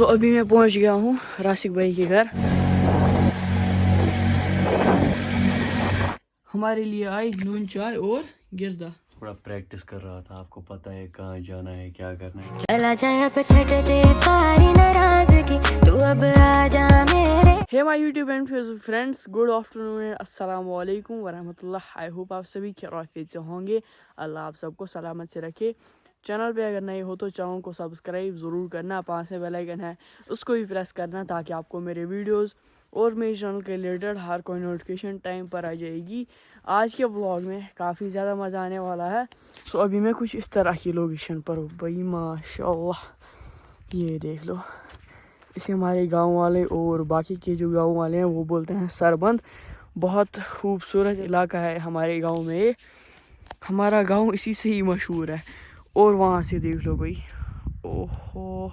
तो अभी मैं पहुंच गया हूँ राशिक भाई के घर। हमारे लिए आई नून चाय और गिरदा। थोड़ा प्रैक्टिस कर रहा था, आपको पता है कहाँ जाना है, क्या करना है। चला जाए अब छटते सारी नाराजगी, तू अब आ जा मेरे। Hey my YouTube and Facebook friends, good afternoon and अस्सलाम वालेकुम वरहमतुल्लाह। आई होप आप सभी खैरियत से होंगे। अल्लाह आप सबको सलामत से रखे। चैनल पे अगर नए हो तो चैनल को सब्सक्राइब ज़रूर करना, पास में बेल आइकन है उसको भी प्रेस करना ताकि आपको मेरे वीडियोस और मेरे चैनल के रिलेटेड हर कोई नोटिफिकेशन टाइम पर आ जाएगी। आज के व्लॉग में काफ़ी ज़्यादा मज़ा आने वाला है। सो अभी मैं कुछ इस तरह की लोकेशन पर हूँ भाई, माशाल्लाह ये देख लो। इसे हमारे गांव वाले और बाकी के जो गांव वाले हैं वो बोलते हैं सरबंद। बहुत खूबसूरत इलाका है हमारे गांव में ये। हमारा गांव इसी से ही मशहूर है। और वहाँ से देख लो भाई, ओहो,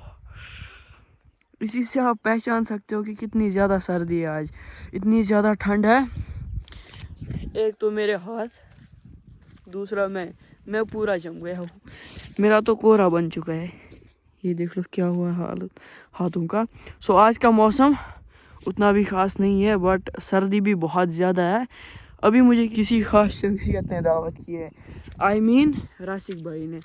इसी से आप पहचान सकते हो कि कितनी ज़्यादा सर्दी है आज, इतनी ज़्यादा ठंड है। एक तो मेरे हाथ, दूसरा मैं पूरा जम गया हूँ, मेरा तो कोहरा बन चुका है। ये देख लो क्या हुआ हालत हाथों का। सो आज का मौसम उतना भी ख़ास नहीं है, बट सर्दी भी बहुत ज़्यादा है। अभी मुझे किसी ख़ास शख्सियत ने दावत की है, आई मीन राशिक भाई ने।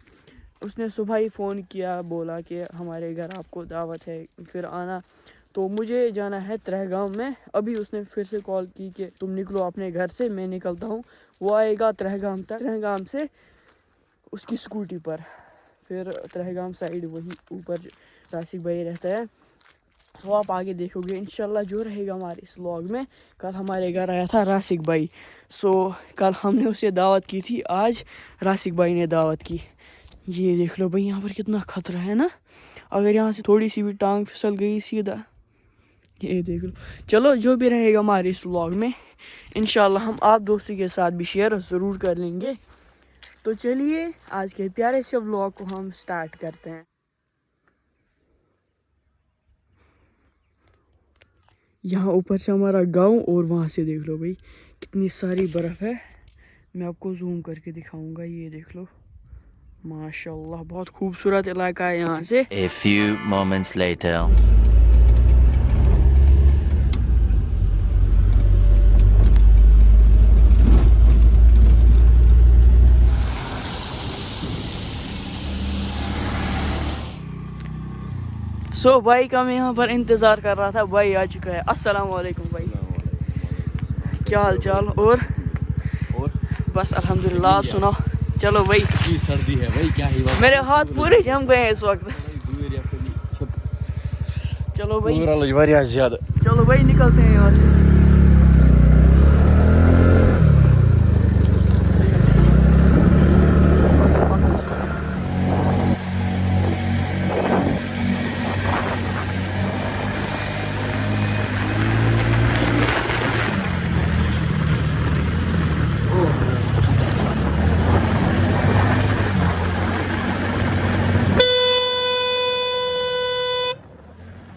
उसने सुबह ही फ़ोन किया, बोला कि हमारे घर आपको दावत है, फिर आना। तो मुझे जाना है त्रहगाम में। अभी उसने फिर से कॉल की कि तुम निकलो अपने घर से, मैं निकलता हूँ। वो आएगा त्रहगाम तक, त्रहगाम से उसकी स्कूटी पर, फिर त्रहगाम साइड वही ऊपर राशिक भाई रहता है। तो आप आगे देखोगे इंशाल्लाह जो रहेगा हमारे इस व्लॉग में। कल हमारे घर आया था राशिक भाई। सो कल हमने उसे दावत की थी, आज राशिक भाई ने दावत की। ये देख लो भाई, यहाँ पर कितना खतरा है ना। अगर यहाँ से थोड़ी सी भी टांग फिसल गई सीधा, ये देख लो। चलो जो भी रहेगा हमारे इस व्लॉग में इंशाल्लाह हम आप दोस्तों के साथ भी शेयर ज़रूर कर लेंगे। तो चलिए आज के प्यारे से व्लॉग को हम स्टार्ट करते हैं। यहाँ ऊपर से हमारा गांव और वहाँ से देख लो भाई कितनी सारी बर्फ़ है। मैं आपको जूम करके दिखाऊंगा, ये देख लो माशाल्लाह बहुत खूबसूरत इलाका है यहाँ से। A few moments later. सो भाई का मैं यहाँ पर इंतज़ार कर रहा था, भाई आ चुका है। अस्सलाम वालेकुम भाई, क्या हाल चाल? और बस अल्हम्दुलिल्लाह, आप सुनाओ। चलो भाई, इतनी सर्दी है भाई, क्या ही मेरे हाथ पूरे जम गए हैं इस वक्त। चलो भाई, चलो भाई निकलते हैं यहाँ से।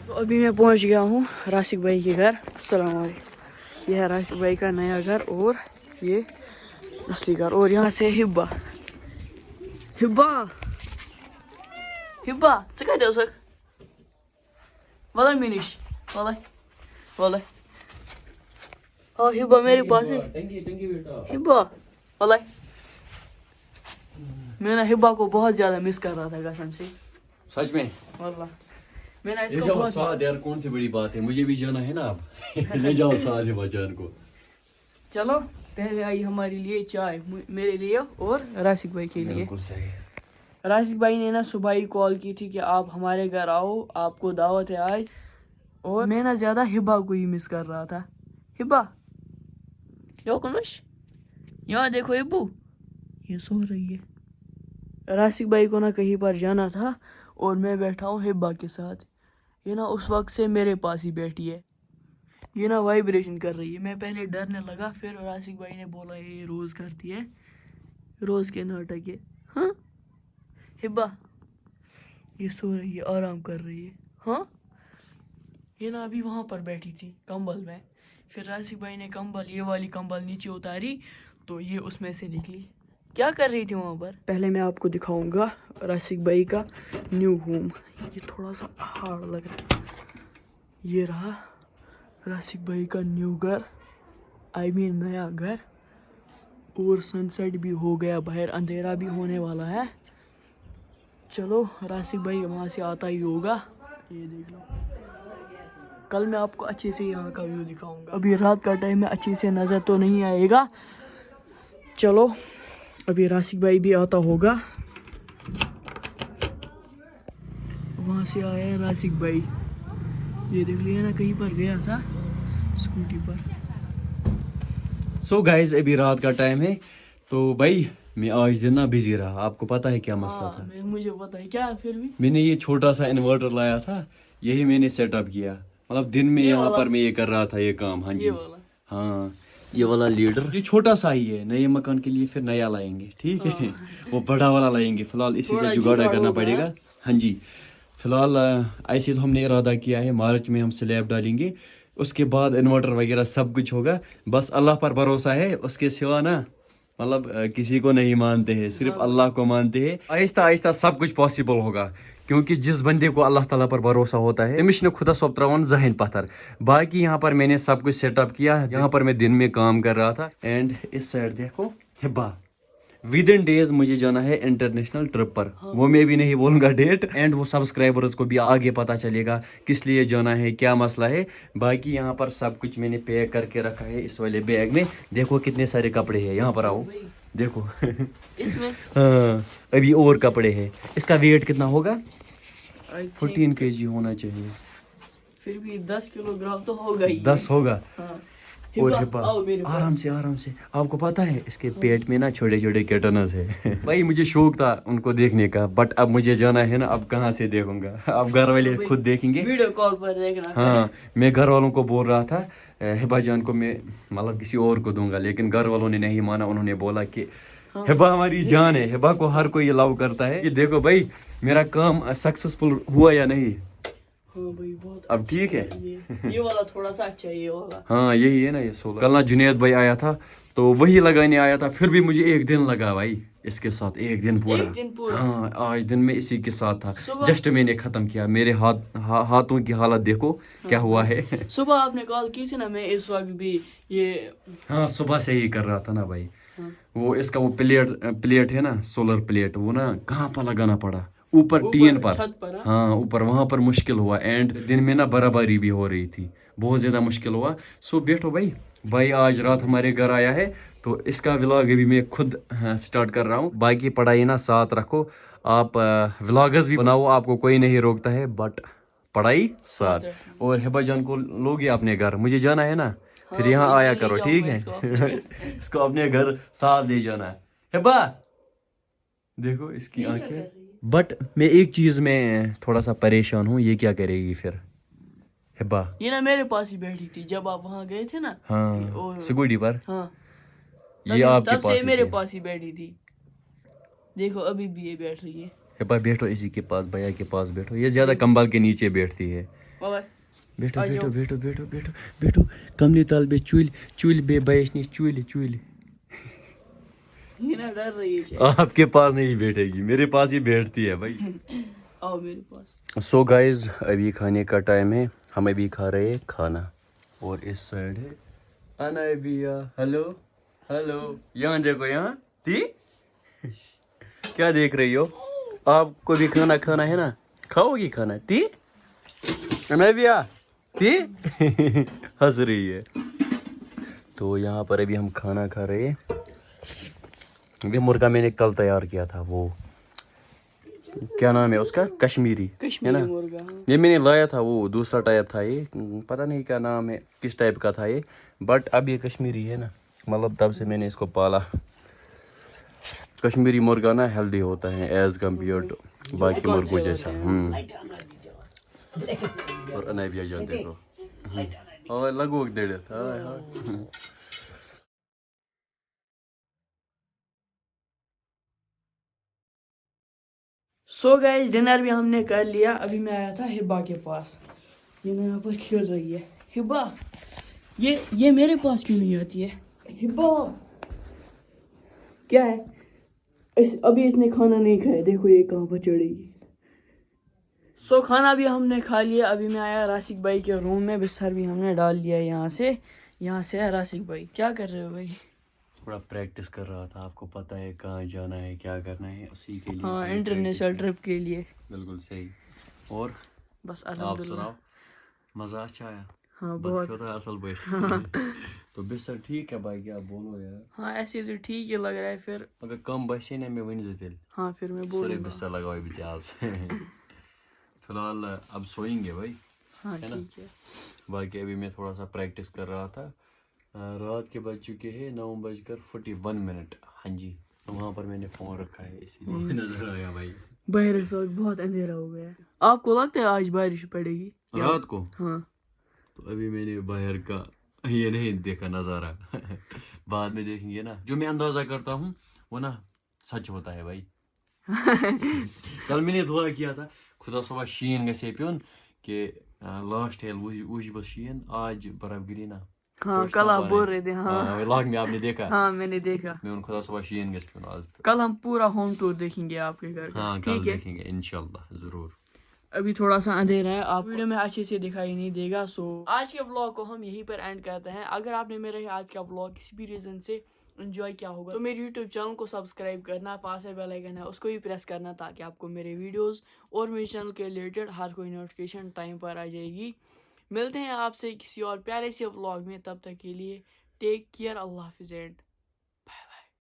तो अभी मैं पहुंच गया हूँ राशिक भाई के घर। अस्सलाम वालेकुम। यह है राशिक भाई का नया घर और ये असली घर। और यहाँ से हिब्बा हिब्बा हिब्बा सका जाओ सक वाला मिनिश वाला वाला। हाँ हिब्बा मेरे पास है। हिब्बा वाला, मैं ना हिब्बा को बहुत ज़्यादा मिस कर रहा था कसम से, सच में वाला। मैं ना ले इसको जाओ बहुत साथ यार, कौन सी बड़ी बात है, मुझे भी जाना है ना अब। ले जाओ साथ है बचान को। चलो पहले आई हमारे लिए चाय, मेरे लिए और राशिक भाई के लिए। बिल्कुल सही। राशिक भाई ने ना सुबह ही कॉल की थी कि आप हमारे घर आओ, आपको दावत है आज। और मैं ना ज़्यादा हिब्बा को ही मिस कर रहा था। हिब्बा यो कुनुश, यहाँ देखो हिब्बू, ये सो रही है। राशिक भाई को ना कहीं पर जाना था और मैं बैठा हूँ हिब्बा के साथ। ये ना उस वक्त से मेरे पास ही बैठी है। ये ना वाइब्रेशन कर रही है। मैं पहले डरने लगा, फिर राशिक भाई ने बोला ये रोज़ करती है, रोज़ के नाटक है। हाँ हिब्बा, ये सो रही है, आराम कर रही है। हाँ ये ना अभी वहाँ पर बैठी थी कंबल में, फिर राशिक भाई ने कंबल, ये वाली कंबल नीचे उतारी तो ये उसमें से निकली। क्या कर रही थी वहाँ पर? पहले मैं आपको दिखाऊंगा राशिक भाई का न्यू होम. ये थोड़ा सा हार्ड लग रहा है. ये रहा राशिक भाई का न्यू घर, आई मीन नया घर. और सनसेट भी हो गया, बाहर अंधेरा भी होने वाला है. चलो राशिक भाई वहाँ से आता ही होगा. ये देख लो, कल मैं आपको अच्छे से यहाँ का व्यू दिखाऊंगा. अभी रात का टाइम है, अच्छे से नज़र तो नहीं आएगा. चलो अभी राशिक भाई भी आता होगा. वहाँ से आया है राशिक भाई. ये देख लिया ना, कहीं पर गया था स्कूटी पर. सो गाइस अभी रात का टाइम है. तो भाई मैं आज दिन ना बिजी रहा. आपको पता है क्या मसला था? मुझे पता है. क्या फिर भी मैंने ये छोटा सा इन्वर्टर लाया था, यही मैंने सेटअप किया. मतलब दिन में यहाँ पर मैं ये कर रहा था ये काम. हाँ जी, हाँ ये वाला लीडर, ये छोटा सा ही है. नए मकान के लिए फिर नया लाएंगे, ठीक है. वो बड़ा वाला लाएंगे. फिलहाल इसी से जुगाड़ करना पड़ेगा. हाँ जी, फिलहाल ऐसे तो हमने इरादा किया है मार्च में हम स्लैब डालेंगे, उसके बाद इन्वर्टर वगैरह सब कुछ होगा. बस अल्लाह पर भरोसा है, उसके सिवा ना मतलब किसी को नहीं मानते हैं, सिर्फ अल्लाह को मानते हैं. आहिस्ता आहिस्ता सब कुछ पॉसिबल होगा, क्योंकि जिस बंदे को अल्लाह ताला पर भरोसा होता है तमिश ने खुदा सोप त्रावन जहन पत्थर. बाकी यहाँ पर मैंने सब कुछ सेटअप किया. यहाँ पर मैं दिन में काम कर रहा था. एंड इस साइड देखो हिब्बा, विद इन डेज मुझे जाना है इंटरनेशनल ट्रिप पर. वो मैं भी नहीं बोलूंगा डेट. एंड वो सब्सक्राइबर्स को भी आगे पता चलेगा किस लिए जाना है, क्या मसला है. बाकी यहाँ पर सब कुछ मैंने पैक करके रखा है इस वाले बैग में. देखो कितने सारे कपड़े हैं. यहाँ पर आओ देखो इसमें. हाँ अभी और कपड़े हैं. इसका वेट कितना होगा? 14 kg होना चाहिए. फिर भी 10 किलोग्राम तो होगा ही. 10 होगा. हाँ. और हिब्बा आराम से आराम से. आपको पता है इसके पेट में ना छोटे छोटे कैटनस है. भाई मुझे शौक था उनको देखने का, बट अब मुझे जाना है ना, अब कहाँ से देखूंगा. अब घर वाले खुद देखेंगे, वीडियो कॉल पर देखना. हाँ मैं घर वालों को बोल रहा था हिबा जान को मैं मतलब किसी और को दूंगा, लेकिन घर वालों ने नहीं माना. उन्होंने बोला कि हिबा हमारी जान है, हिबा को हर कोई लव करता है. ये देखो भाई मेरा काम सक्सेसफुल हुआ या नहीं. हाँ भाई बहुत अब ठीक है. ये वाला थोड़ा सा अच्छा है, ये वाला. हाँ यही है ना ये 16. कल ना जुनेद भाई आया था तो वही लगाने आया था, फिर भी मुझे एक दिन लगा भाई इसके साथ. एक दिन पूरा. हाँ आज दिन में इसी के साथ था. जस्ट मैंने खत्म किया. मेरे हाथों की हालत देखो क्या हुआ है. सुबह आपने कॉल की थी ना, मैं इस वक्त भी ये. हाँ सुबह से ही कर रहा था ना भाई. वो इसका वो प्लेट है ना, सोलर प्लेट, वो ना कहाँ पर लगाना पड़ा, ऊपर टीन पर. हाँ ऊपर, वहां पर मुश्किल हुआ. एंड दिन में ना बराबरी भी हो रही थी, बहुत ज्यादा मुश्किल हुआ. सो बैठो भाई आज रात हमारे घर आया है तो इसका व्लॉग अभी मैं खुद स्टार्ट कर रहा हूँ. बाकी पढ़ाई ना साथ रखो. आप व्लॉगर्स भी बनाओ, आपको कोई नहीं रोकता है, बट पढ़ाई साथ. और हिबा जान को लोगे अपने घर, मुझे जाना है ना, फिर यहाँ आया करो, ठीक है. इसको अपने घर साथ ले जाना है. हिबा देखो इसकी आंखें. बट मैं एक चीज में थोड़ा सा परेशान हूँ, ये क्या करेगी फिर हिब्बा? ये ना मेरे पास ही बैठी थी जब आप वहाँ गए थे ना. हाँ स्कूटी पर. हाँ ये आपके पास मेरे पास ही बैठी थी. देखो अभी भी ये बैठ रही है. हिब्बा बैठो इसी के पास, भैया के पास बैठो. ये ज्यादा कंबल के नीचे बैठती है. बैठो बैठो बैठो बैठो बैठो बैठो. कमली ताल बे चूल बे बैठनी चूल. ये ना डर रही है. आपके पास नहीं बैठेगी, मेरे पास ही बैठती है भाई. आओ मेरे पास. सो गाइज अभी खाने का टाइम है, हम अभी खा रहे हैं खाना. और इस साइड है अनाबिया. हेलो यहाँ देखो, यहाँ ती क्या देख रही हो? आपको भी खाना है ना, खाओगी खाना? ती अनाबिया ती हंस रही है. तो यहाँ पर अभी हम खाना खा रहे हैं. ये मुर्गा मैंने कल तैयार किया था, वो क्या नाम है उसका, कश्मीरी है ना. ये मैंने लाया था, वो दूसरा टाइप था, ये पता नहीं क्या नाम है, किस टाइप का था ये. बट अब ये कश्मीरी है ना, मतलब तब से मैंने इसको पाला. कश्मीरी मुर्गा ना हेल्दी होता है एज कम्पेयर टू बाकी मुर्गों जैसा. और अनाबिया जान देखो और लगभग डेढ़ था. सो गाइस डिनर भी हमने कर लिया. अभी मैं आया था हिब्बा के पास. ये ना यहाँ पर खेल रही है. हिब्बा ये मेरे पास क्यों नहीं आती है? हिब्बा क्या है? ابھی اس نے کھانا نہیں کھایا, دیکھو یہ کہاں پر چڑھے گی. سو کھانا بھی ہم نے کھا لیا. ابھی میں آیا راسک بھائی کے روم میں, بستر بھی ہم نے ڈال لیا. یہاں سے ہے راسک بھائی. کیا کر رہے ہو بھائی؟ تھوڑا پریکٹس کر رہا تھا, آپ کو پتہ ہے کہاں جانا ہے کیا کرنا ہے, اسی کے لیے. ہاں, انٹرنیشنل ٹرپ کے لیے. بالکل صحیح. اور بس آپ الحمدللہ. سناؤ, مزہ اچھا آیا؟ ہاں بہت. اصل پہ تو بستر ٹھیک ہے بھائی, کیا بولو یار. ہاں ایسے تو ٹھیک ہی لگ رہا ہے. پھر اگر کم بسے نا میں ونزو تیل. ہاں پھر میں سورے بولوں گا. بستر لگاؤ بچے آج. فی الحال اب سوئیں گے بھائی, ہاں ہے نا. ٹھیک ہے. باقی ابھی میں تھوڑا سا پریکٹس کر رہا تھا. رات کے بج چکے ہیں 9:41. ہاں جی, تو وہاں پر میں نے فون رکھا ہے, اسی لیے نظر آیا بھائی. باہر اس وقت بہت اندھیرا ہو گیا ہے. آپ کو لگتا ہے آج بارش پڑے گی رات کو؟ ہاں. تو ابھی میں نے باہر کا یہ نہیں دیکھا نظارہ. بعد میں دیکھیں گے نا. جو میں اندازہ کرتا ہوں وہ نا سچ ہوتا ہے بھائی. کل میں نے دعا کیا تھا خدا صبح شین گژھِ پیون کہ لاسٹ ییٚلہِ وُچھ بہٕ شین, آج برف گری نا. ہاں کل آپ بول رہے تھے. ہاں لاگ میں آپ نے دیکھا. ہاں میں نے دیکھا. میں ان خدا صبح شین گژھِ پیون آج. کل ہم پورا ہوم ٹور دیکھیں گے آپ کے گھر کا. ہاں ٹھیک کل ہے. دیکھیں گے انشاءاللہ ضرور. ابھی تھوڑا سا اندھیرا ہے, آپ ویڈیو میں اچھے سے دکھائی نہیں دے گا. سو آج کے व्लॉग کو ہم یہیں پر اینڈ کرتے ہیں. اگر آپ نے میرا آج کا व्लॉग کسی بھی ریزن سے انجوائے کیا ہوگا تو میرے یوٹیوب چینل کو سبسکرائب کرنا, پاس ہے بیل آئیکن ہے اس کو بھی پریس کرنا, تاکہ آپ کو میرے ویڈیوز اور میرے چینل کے ریلیٹڈ ہر کوئی نوٹیفکیشن ٹائم پر آ جائے گی. ملتے ہیں آپ سے کسی اور پیارے سے व्लॉग میں. تب تک کے لیے ٹیک کیئر. اللہ حافظ.